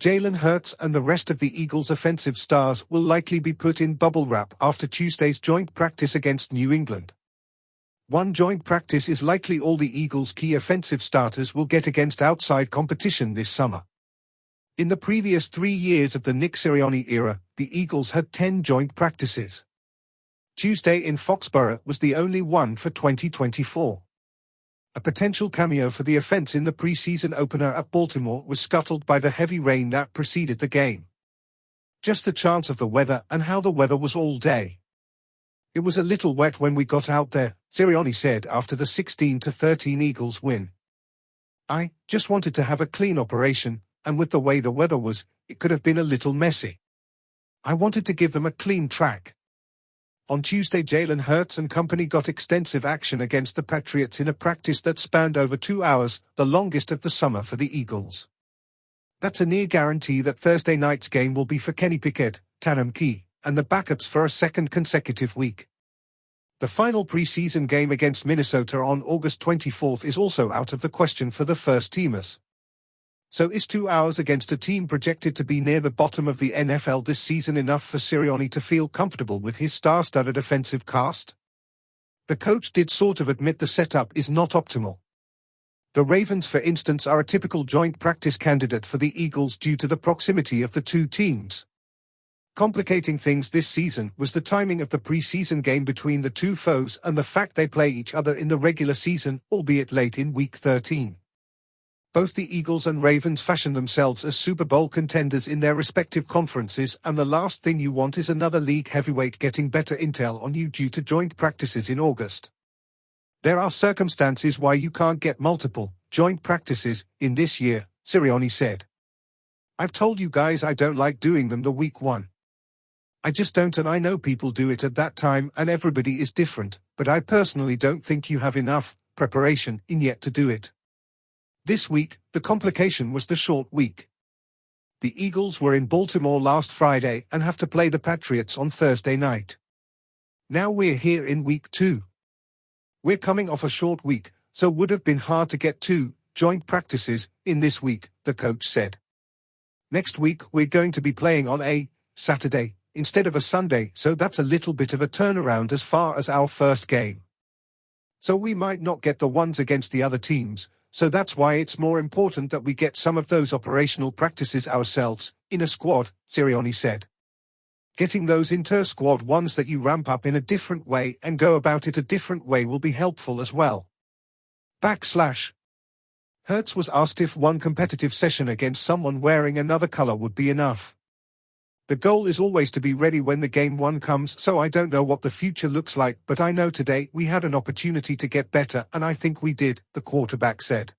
Jalen Hurts and the rest of the Eagles' offensive stars will likely be put in bubble wrap after Tuesday's joint practice against New England. One joint practice is likely all the Eagles' key offensive starters will get against outside competition this summer. In the previous 3 years of the Nick Sirianni era, the Eagles had 10 joint practices. Tuesday in Foxborough was the only one for 2024. A potential cameo for the offense in the preseason opener at Baltimore was scuttled by the heavy rain that preceded the game. Just the chance of the weather and how the weather was all day. "It was a little wet when we got out there," Sirianni said after the 16-13 Eagles win. "I just wanted to have a clean operation, and with the way the weather was, it could have been a little messy. I wanted to give them a clean track." On Tuesday, Jalen Hurts and company got extensive action against the Patriots in a practice that spanned over 2 hours, the longest of the summer for the Eagles. That's a near guarantee that Thursday night's game will be for Kenny Pickett, Tanom Key, and the backups for a second consecutive week. The final preseason game against Minnesota on August 24 is also out of the question for the first-teamers. So is 2 hours against a team projected to be near the bottom of the NFL this season enough for Sirianni to feel comfortable with his star-studded offensive cast? The coach did sort of admit the setup is not optimal. The Ravens, for instance, are a typical joint practice candidate for the Eagles due to the proximity of the two teams. Complicating things this season was the timing of the preseason game between the two foes and the fact they play each other in the regular season, albeit late in Week 13. Both the Eagles and Ravens fashion themselves as Super Bowl contenders in their respective conferences, and the last thing you want is another league heavyweight getting better intel on you due to joint practices in August. "There are circumstances why you can't get multiple joint practices in this year," Sirianni said. "I've told you guys I don't like doing them the week one. I just don't, and I know people do it at that time and everybody is different, but I personally don't think you have enough preparation in yet to do it." This week, the complication was the short week. The Eagles were in Baltimore last Friday and have to play the Patriots on Thursday night. Now we're here in Week 2. We're coming off a short week, so would have been hard to get 2 joint practices in this week, the coach said. "Next week we're going to be playing on a Saturday instead of a Sunday, so that's a little bit of a turnaround as far as our first game. So we might not get the ones against the other teams, so that's why it's more important that we get some of those operational practices ourselves, in a squad," Sirianni said. "Getting those inter-squad ones that you ramp up in a different way and go about it a different way will be helpful as well." Hurts was asked if one competitive session against someone wearing another color would be enough. "The goal is always to be ready when the game one comes, so I don't know what the future looks like, but I know today we had an opportunity to get better and I think we did," the quarterback said.